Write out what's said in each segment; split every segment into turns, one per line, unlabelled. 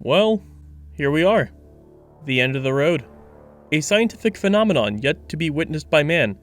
Well, here we are. The end of the road. A scientific phenomenon yet to be witnessed by man.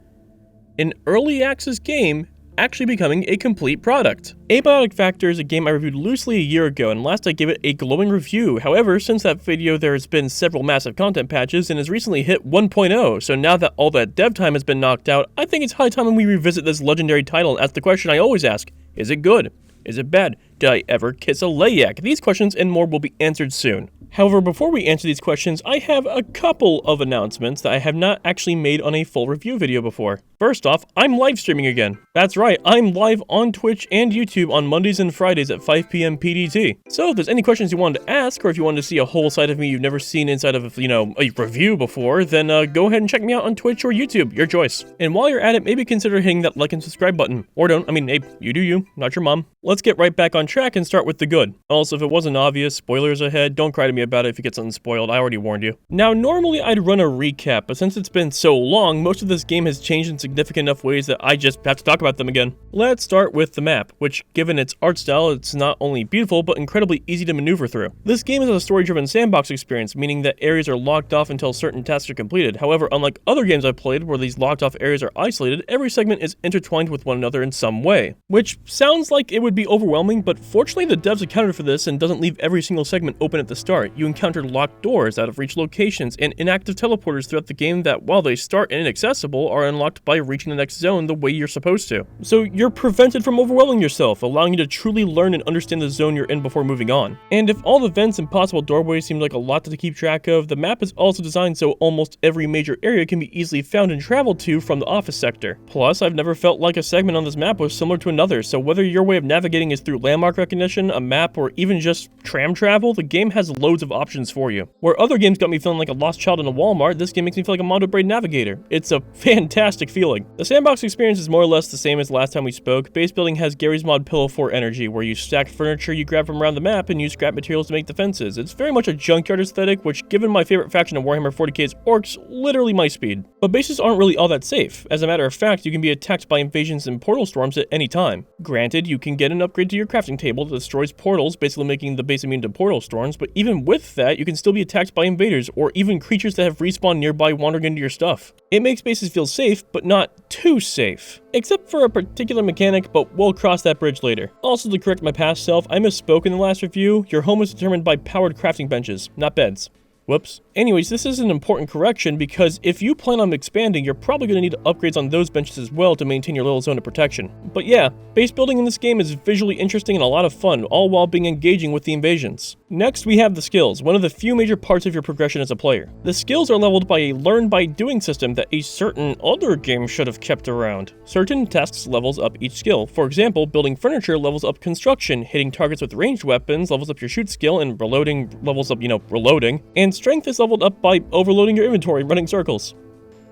An early access game actually becoming a complete product. Abiotic Factor is a game I reviewed loosely a year ago, and last I gave it a glowing review. However, since that video there has been several massive content patches and has recently hit 1.0, so now that all that dev time has been knocked out, I think it's high time we revisit this legendary title and ask the question I always ask: is it good? Is it bad? Did I ever kiss a layak? These questions and more will be answered soon. However, before we answer these questions, I have a couple of announcements that I have not actually made on a full review video before. First off, I'm live streaming again. That's right, I'm live on Twitch and YouTube on Mondays and Fridays at 5 PM PDT. So if there's any questions you wanted to ask, or if you wanted to see a whole side of me you've never seen inside of, a review before, then go ahead and check me out on Twitch or YouTube, your choice. And while you're at it, maybe consider hitting that like and subscribe button. Or don't, hey, you do you, not your mom. Let's get right back on track and start with the good. Also, if it wasn't obvious, spoilers ahead, don't cry to me about it if you get something spoiled, I already warned you. Now, normally I'd run a recap, but since it's been so long, most of this game has changed in significant enough ways that I just have to talk about them again. Let's start with the map, which, given its art style, it's not only beautiful, but incredibly easy to maneuver through. This game is a story-driven sandbox experience, meaning that areas are locked off until certain tasks are completed. However, unlike other games I've played where these locked off areas are isolated, every segment is intertwined with one another in some way. Which sounds like it would be overwhelming, but fortunately the devs accounted for this and doesn't leave every single segment open at the start. You encounter locked doors, out of reach locations, and inactive teleporters throughout the game that, while they start inaccessible, are unlocked by reaching the next zone the way you're supposed to. So you're prevented from overwhelming yourself, allowing you to truly learn and understand the zone you're in before moving on. And if all the vents and possible doorways seem like a lot to keep track of, the map is also designed so almost every major area can be easily found and traveled to from the office sector. Plus, I've never felt like a segment on this map was similar to another, so whether your way of navigating is through landmark recognition, a map, or even just tram travel, the game has loads of options for you. Where other games got me feeling like a lost child in a Walmart, this game makes me feel like a Mondo Braid navigator. It's a fantastic feeling. The sandbox experience is more or less the same as last time we spoke. Base building has Gary's mod Pillow Fort energy, where you stack furniture you grab from around the map and use scrap materials to make defenses. It's very much a junkyard aesthetic, which, given my favorite faction of Warhammer 40k's orcs, literally my speed. But bases aren't really all that safe. As a matter of fact, you can be attacked by invasions and portal storms at any time. Granted, you can get an upgrade to your crafting table that destroys portals, basically making the base immune to portal storms, but even with that, you can still be attacked by invaders, or even creatures that have respawned nearby wandering into your stuff. It makes bases feel safe, but not too safe. Except for a particular mechanic, but we'll cross that bridge later. Also, to correct my past self, I misspoke in the last review. Your home is determined by powered crafting benches, not beds. Whoops. Anyways, this is an important correction because if you plan on expanding, you're probably going to need upgrades on those benches as well to maintain your little zone of protection. But yeah, base building in this game is visually interesting and a lot of fun, all while being engaging with the invasions. Next, we have the skills, one of the few major parts of your progression as a player. The skills are leveled by a learn-by-doing system that a certain other game should have kept around. Certain tasks levels up each skill. For example, building furniture levels up construction, hitting targets with ranged weapons levels up your shoot skill, and reloading levels up, reloading. And strength is leveled up by overloading your inventory and running circles.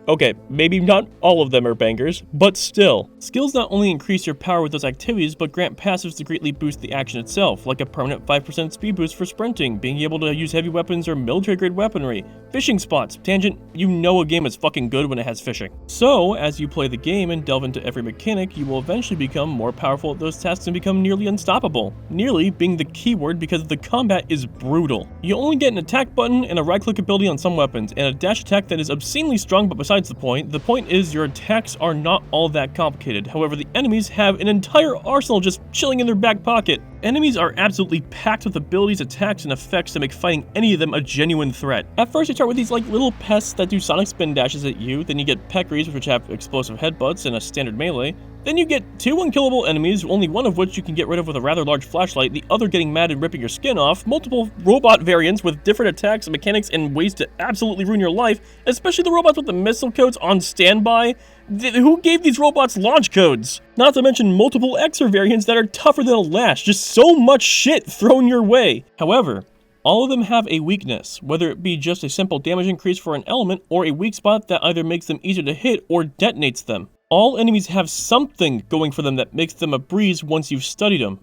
Okay, maybe not all of them are bangers, but still. Skills not only increase your power with those activities, but grant passives to greatly boost the action itself, like a permanent 5% speed boost for sprinting, being able to use heavy weapons or military-grade weaponry, fishing spots. Tangent, you know a game is fucking good when it has fishing. So, as you play the game and delve into every mechanic, you will eventually become more powerful at those tasks and become nearly unstoppable. Nearly being the keyword because the combat is brutal. You only get an attack button and a right-click ability on some weapons, and a dash attack that is obscenely strong, but besides the point is your attacks are not all that complicated. However, the enemies have an entire arsenal just chilling in their back pocket. Enemies are absolutely packed with abilities, attacks, and effects to make fighting any of them a genuine threat. At first, you start with these little pests that do sonic spin dashes at you, then you get peccaries, which have explosive headbutts and a standard melee. Then you get two unkillable enemies, only one of which you can get rid of with a rather large flashlight, the other getting mad and ripping your skin off, multiple robot variants with different attacks, mechanics, and ways to absolutely ruin your life, especially the robots with the missile codes on standby. Who gave these robots launch codes? Not to mention multiple Xer variants that are tougher than a lash, just so much shit thrown your way. However, all of them have a weakness, whether it be just a simple damage increase for an element or a weak spot that either makes them easier to hit or detonates them. All enemies have something going for them that makes them a breeze once you've studied them.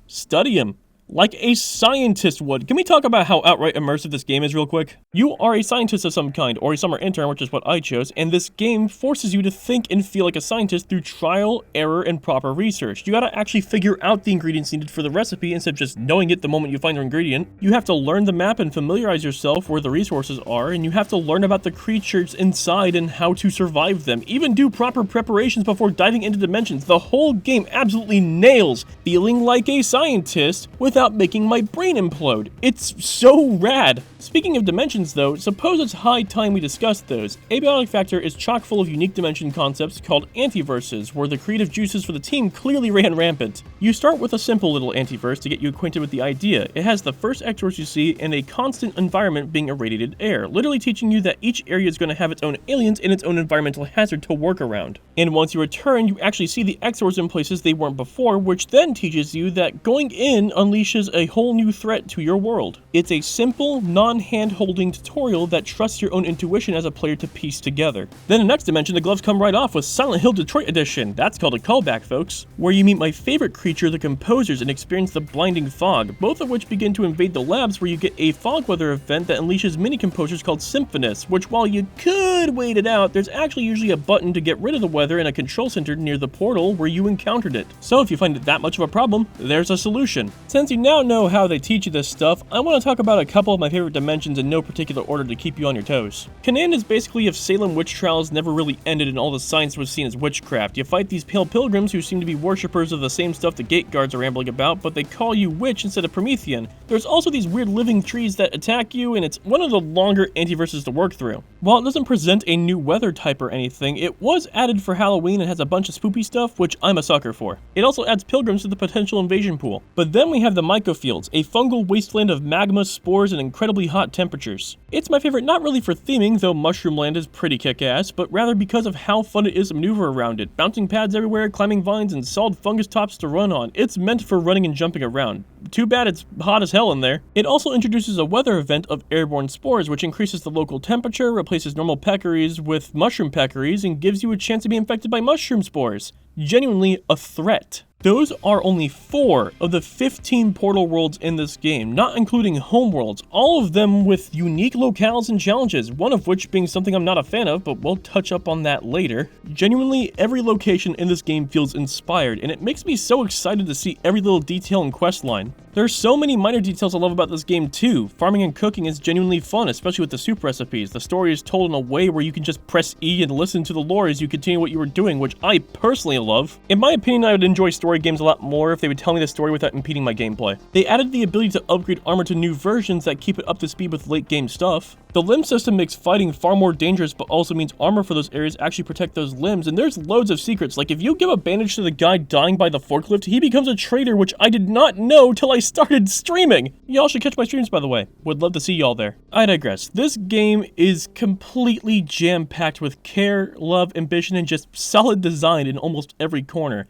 Study them. like a scientist would. Can we talk about how outright immersive this game is real quick? You are a scientist of some kind, or a summer intern, which is what I chose, and this game forces you to think and feel like a scientist through trial, error, and proper research. You gotta actually figure out the ingredients needed for the recipe instead of just knowing it the moment you find your ingredient. You have to learn the map and familiarize yourself where the resources are, and you have to learn about the creatures inside and how to survive them. Even do proper preparations before diving into dimensions. The whole game absolutely nails feeling like a scientist without making my brain implode. It's so rad. Speaking of dimensions though, suppose it's high time we discuss those. Abiotic Factor is chock full of unique dimension concepts called antiverses, where the creative juices for the team clearly ran rampant. You start with a simple little antiverse to get you acquainted with the idea. It has the first X-source you see and a constant environment being irradiated air, literally teaching you that each area is going to have its own aliens and its own environmental hazard to work around. And once you return, you actually see the X-source in places they weren't before, which then teaches you that going in unleashes a whole new threat to your world. It's a simple, non-hand-holding tutorial that trusts your own intuition as a player to piece together. Then the next dimension, the gloves come right off with Silent Hill Detroit Edition. That's called a callback, folks, where you meet my favorite creature, the Composers, and experience the blinding fog, both of which begin to invade the labs, where you get a fog weather event that unleashes mini composers called Symphonists, which while you could wait it out, there's actually usually a button to get rid of the weather in a control center near the portal where you encountered it. So if you find it that much of a problem, there's a solution. Since you now know how they teach you this stuff, I want to talk about a couple of my favorite dimensions in no particular order to keep you on your toes. Canaan is basically if Salem witch trials never really ended and all the science was seen as witchcraft. You fight these pale pilgrims who seem to be worshippers of the same stuff the gate guards are rambling about, but they call you witch instead of Promethean. There's also these weird living trees that attack you, and it's one of the longer antiverses to work through. While it doesn't present a new weather type or anything, it was added for Halloween and has a bunch of spoopy stuff, which I'm a sucker for. It also adds pilgrims to the potential invasion pool. But then we have the mycofields, a fungal wasteland of magma, spores, and incredibly hot temperatures. It's my favorite not really for theming, though Mushroom Land is pretty kick-ass, but rather because of how fun it is to maneuver around it. Bouncing pads everywhere, climbing vines, and solid fungus tops to run on. It's meant for running and jumping around. Too bad it's hot as hell in there. It also introduces a weather event of airborne spores, which increases the local temperature, replaces normal peccaries with mushroom peccaries, and gives you a chance to be infected by mushroom spores. Genuinely a threat. Those are only 4 of the 15 portal worlds in this game, not including home worlds, all of them with unique locales and challenges, one of which being something I'm not a fan of, but we'll touch up on that later. Genuinely, every location in this game feels inspired, and it makes me so excited to see every little detail and questline. There's so many minor details I love about this game too. Farming and cooking is genuinely fun, especially with the soup recipes. The story is told in a way where you can just press E and listen to the lore as you continue what you were doing, which I personally love. In my opinion, I would enjoy story games a lot more if they would tell me the story without impeding my gameplay. They added the ability to upgrade armor to new versions that keep it up to speed with late game stuff. The limb system makes fighting far more dangerous, but also means armor for those areas actually protect those limbs, and there's loads of secrets. Like if you give a bandage to the guy dying by the forklift, he becomes a traitor, which I did not know till I started streaming. Y'all should catch my streams, by the way. Would love to see y'all there. I digress. This game is completely jam-packed with care, love, ambition, and just solid design in almost every corner.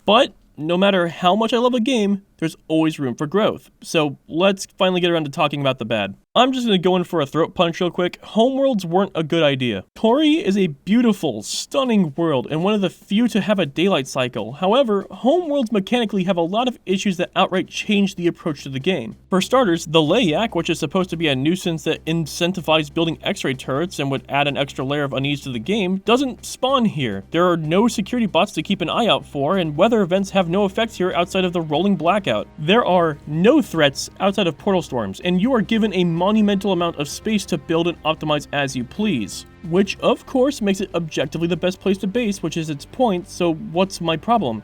But no matter how much I love a game, there's always room for growth. So let's finally get around to talking about the bad. I'm just gonna go in for a throat punch real quick. Homeworlds weren't a good idea. Tori is a beautiful, stunning world and one of the few to have a daylight cycle. However, homeworlds mechanically have a lot of issues that outright change the approach to the game. For starters, the Layak, which is supposed to be a nuisance that incentivizes building X-ray turrets and would add an extra layer of unease to the game, doesn't spawn here. There are no security bots to keep an eye out for, and weather events have no effects here outside of the rolling blackout. There are no threats outside of portal storms, and you are given a monumental amount of space to build and optimize as you please. Which, of course, makes it objectively the best place to base, which is its point, so what's my problem?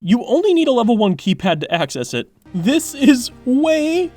You only need a level 1 keypad to access it. This is way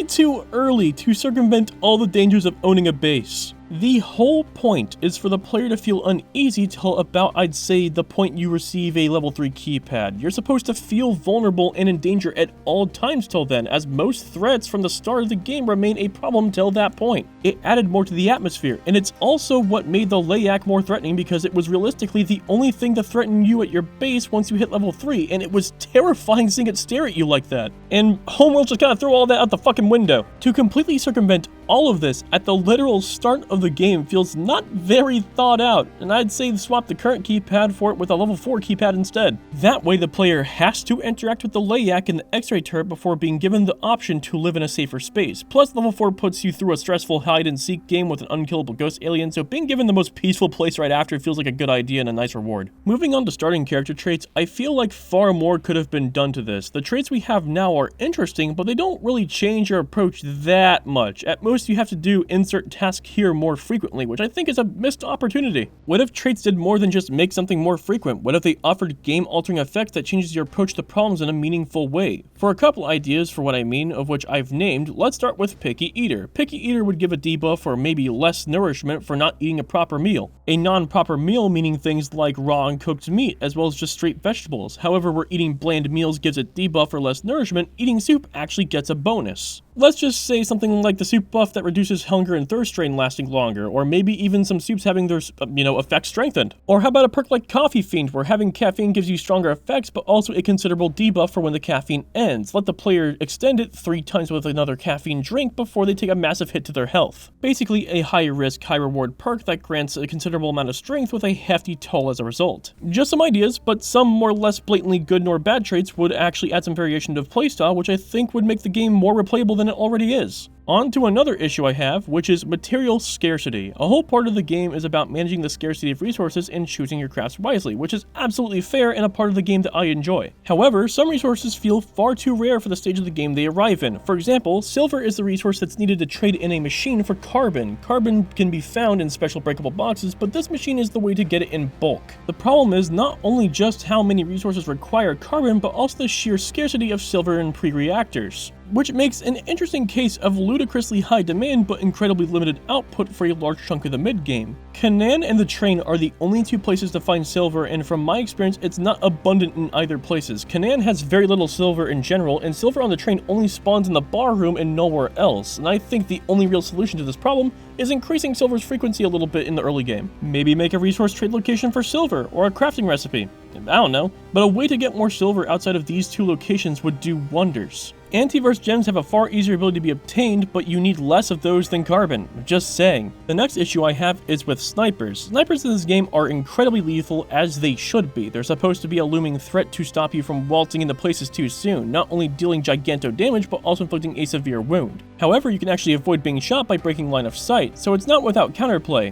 too early to circumvent all the dangers of owning a base. The whole point is for the player to feel uneasy till about, I'd say, the point you receive a level 3 keypad. You're supposed to feel vulnerable and in danger at all times till then, as most threats from the start of the game remain a problem till that point. It added more to the atmosphere, and it's also what made the Layak more threatening because it was realistically the only thing to threaten you at your base once you hit level 3, and it was terrifying seeing it stare at you like that. And Homeworld just kind of threw all that out the fucking window. To completely circumvent all of this, at the literal start of the game feels not very thought out, and I'd say swap the current keypad for it with a level 4 keypad instead. That way the player has to interact with the Layak in the X-ray turret before being given the option to live in a safer space. Plus, level 4 puts you through a stressful hide-and-seek game with an unkillable ghost alien, so being given the most peaceful place right after feels like a good idea and a nice reward. Moving on to starting character traits, I feel like far more could have been done to this. The traits we have now are interesting, but they don't really change your approach that much. At most, you have to do insert task here more frequently, which I think is a missed opportunity. What if traits did more than just make something more frequent? What if they offered game-altering effects that changes your approach to problems in a meaningful way? For a couple ideas for what I mean, of which I've named, let's start with Picky Eater. Picky Eater would give a debuff or maybe less nourishment for not eating a proper meal. A non-proper meal meaning things like raw and cooked meat, as well as just straight vegetables. However, where eating bland meals gives a debuff or less nourishment, eating soup actually gets a bonus. Let's just say something like the soup buff that reduces hunger and thirst strain lasting longer, or maybe even some soups having their, effects strengthened. Or how about a perk like Coffee Fiend, where having caffeine gives you stronger effects, but also a considerable debuff for when the caffeine ends. Let the player extend it 3 times with another caffeine drink before they take a massive hit to their health. Basically, a high-risk, high-reward perk that grants a considerable amount of strength with a hefty toll as a result. Just some ideas, but some more or less blatantly good nor bad traits would actually add some variation to playstyle, which I think would make the game more replayable than it already is. On to another issue I have, which is material scarcity. A whole part of the game is about managing the scarcity of resources and choosing your crafts wisely, which is absolutely fair and a part of the game that I enjoy. However, some resources feel far too rare for the stage of the game they arrive in. For example, silver is the resource that's needed to trade in a machine for carbon. Carbon can be found in special breakable boxes, but this machine is the way to get it in bulk. The problem is not only just how many resources require carbon, but also the sheer scarcity of silver in pre-reactors, which makes an interesting case of ludicrously high demand but incredibly limited output for a large chunk of the mid-game. Canaan and the train are the only 2 places to find silver, and from my experience it's not abundant in either places. Canaan has very little silver in general, and silver on the train only spawns in the bar room and nowhere else, and I think the only real solution to this problem is increasing silver's frequency a little bit in the early game. Maybe make a resource trade location for silver, or a crafting recipe. I don't know, but a way to get more silver outside of these 2 locations would do wonders. Antiverse gems have a far easier ability to be obtained, but you need less of those than carbon. Just saying. The next issue I have is with snipers. Snipers in this game are incredibly lethal, as they should be. They're supposed to be a looming threat to stop you from waltzing into places too soon, not only dealing giganto damage, but also inflicting a severe wound. However, you can actually avoid being shot by breaking line of sight, so it's not without counterplay.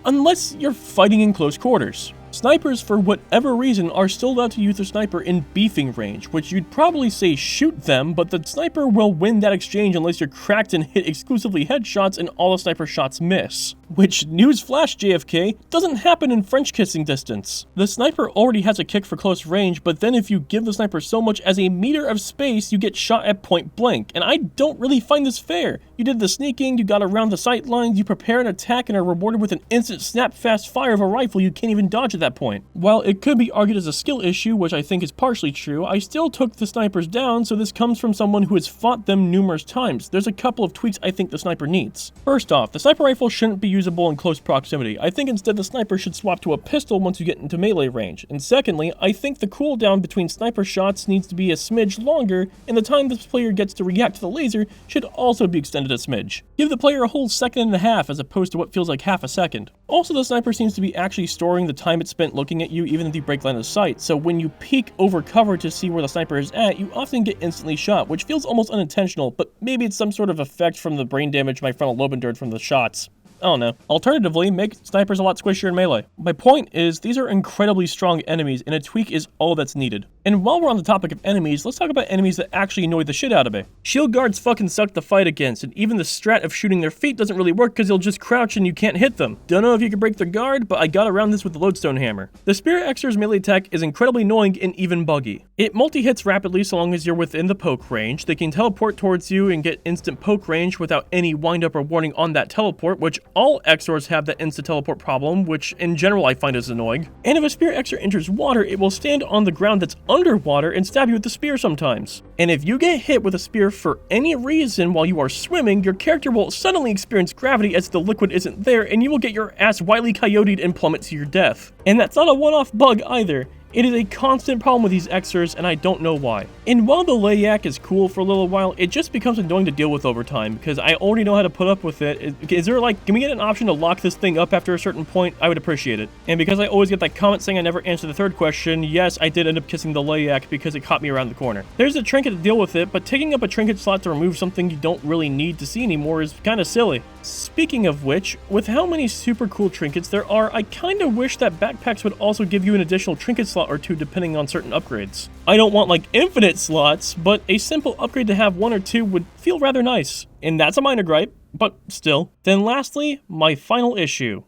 Unless you're fighting in close quarters. Snipers, for whatever reason, are still allowed to use their sniper in beefing range, which you'd probably say shoot them, but the sniper will win that exchange unless you're cracked and hit exclusively headshots and all the sniper shots miss. Which, newsflash JFK, doesn't happen in French kissing distance. The sniper already has a kick for close range, but then if you give the sniper so much as a meter of space, you get shot at point blank, and I don't really find this fair. You did the sneaking, you got around the sight lines, you prepare an attack and are rewarded with an instant snap-fast fire of a rifle you can't even dodge at that point. While it could be argued as a skill issue, which I think is partially true, I still took the snipers down, so this comes from someone who has fought them numerous times. There's a couple of tweaks I think the sniper needs. First off, the sniper rifle shouldn't be usable in close proximity. I think instead the sniper should swap to a pistol once you get into melee range. And secondly, I think the cooldown between sniper shots needs to be a smidge longer, and the time the player gets to react to the laser should also be extended a smidge. Give the player a whole 1.5 seconds as opposed to what feels like half a second. Also, the sniper seems to be actually storing the time it spent looking at you even if you break line of sight, so when you peek over cover to see where the sniper is at, you often get instantly shot, which feels almost unintentional, but maybe it's some sort of effect from the brain damage my frontal lobe endured from the shots. I don't know. Alternatively, make snipers a lot squishier in melee. My point is, these are incredibly strong enemies, and a tweak is all that's needed. And while we're on the topic of enemies, let's talk about enemies that actually annoy the shit out of me. Shield guards fucking suck to fight against, and even the strat of shooting their feet doesn't really work because they'll just crouch and you can't hit them. Don't know if you can break their guard, but I got around this with the lodestone hammer. The Spirit Xer's melee attack is incredibly annoying and even buggy. It multi-hits rapidly so long as you're within the poke range. They can teleport towards you and get instant poke range without any wind-up or warning on that teleport, which all Xors have that instant teleport problem, which in general I find is annoying. And if a Spirit Xer enters water, it will stand on the ground that's underwater and stab you with the spear sometimes. And if you get hit with a spear for any reason while you are swimming, your character will suddenly experience gravity as the liquid isn't there, and you will get your ass wily coyoted and plummet to your death. And that's not a one-off bug either. It is a constant problem with these extras, and I don't know why. And while the layak is cool for a little while, it just becomes annoying to deal with over time, because I already know how to put up with it. Is there like, can we get an option to lock this thing up after a certain point? I would appreciate it. And because I always get that comment saying I never answered the third question, yes, I did end up kissing the layak because it caught me around the corner. There's a trinket to deal with it, but taking up a trinket slot to remove something you don't really need to see anymore is kind of silly. Speaking of which, with how many super cool trinkets there are, I kind of wish that backpacks would also give you an additional trinket slot or two depending on certain upgrades. I don't want like infinite slots, but a simple upgrade to have one or two would feel rather nice. And that's a minor gripe, but still. Then lastly, my final issue.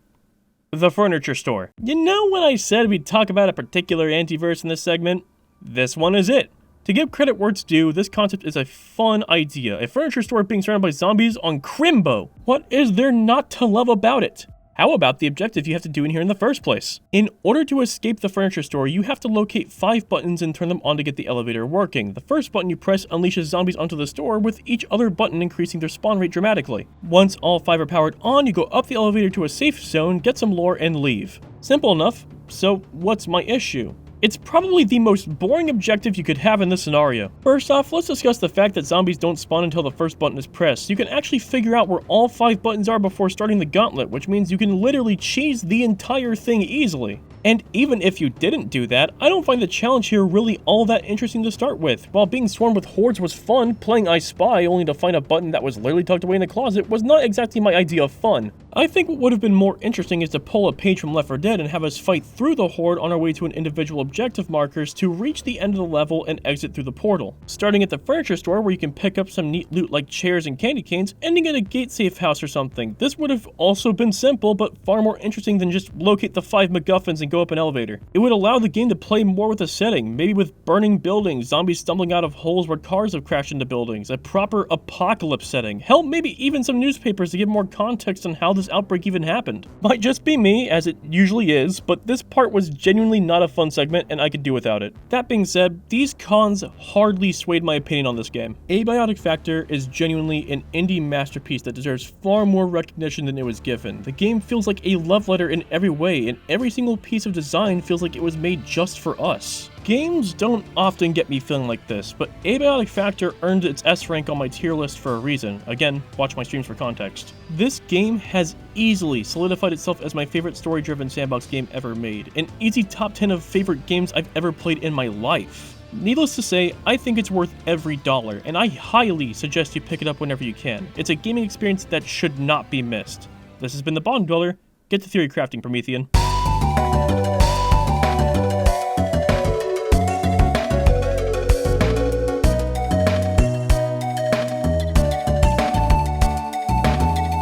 The furniture store. You know when I said we'd talk about a particular antiverse in this segment? This one is it. To give credit where it's due, this concept is a fun idea. A furniture store being surrounded by zombies on Crimbo. What is there not to love about it? How about the objective you have to do in here in the first place? In order to escape the furniture store, you have to locate 5 buttons and turn them on to get the elevator working. The first button you press unleashes zombies onto the store, with each other button increasing their spawn rate dramatically. Once all 5 are powered on, you go up the elevator to a safe zone, get some lore, and leave. Simple enough. So what's my issue? It's probably the most boring objective you could have in this scenario. First off, let's discuss the fact that zombies don't spawn until the first button is pressed. You can actually figure out where all 5 buttons are before starting the gauntlet, which means you can literally cheese the entire thing easily. And even if you didn't do that, I don't find the challenge here really all that interesting to start with. While being swarmed with hordes was fun, playing I Spy only to find a button that was literally tucked away in the closet was not exactly my idea of fun. I think what would have been more interesting is to pull a page from Left 4 Dead and have us fight through the horde on our way to an individual objective markers to reach the end of the level and exit through the portal. Starting at the furniture store where you can pick up some neat loot like chairs and candy canes, ending at a gate safe house or something. This would have also been simple, but far more interesting than just locate the 5 MacGuffins and go up an elevator. It would allow the game to play more with the setting, maybe with burning buildings, zombies stumbling out of holes where cars have crashed into buildings, a proper apocalypse setting. Hell, maybe even some newspapers to give more context on how this outbreak even happened. Might just be me, as it usually is, but this part was genuinely not a fun segment and I could do without it. That being said, these cons hardly swayed my opinion on this game. Abiotic Factor is genuinely an indie masterpiece that deserves far more recognition than it was given. The game feels like a love letter in every way, and every single piece of design feels like it was made just for us. Games don't often get me feeling like this, but Abiotic Factor earned its S rank on my tier list for a reason. Again, watch my streams for context. This game has easily solidified itself as my favorite story-driven sandbox game ever made, an easy top 10 of favorite games I've ever played in my life. Needless to say, I think it's worth every dollar, and I highly suggest you pick it up whenever you can. It's a gaming experience that should not be missed. This has been the Bond Dweller. Get to theory crafting, Promethean.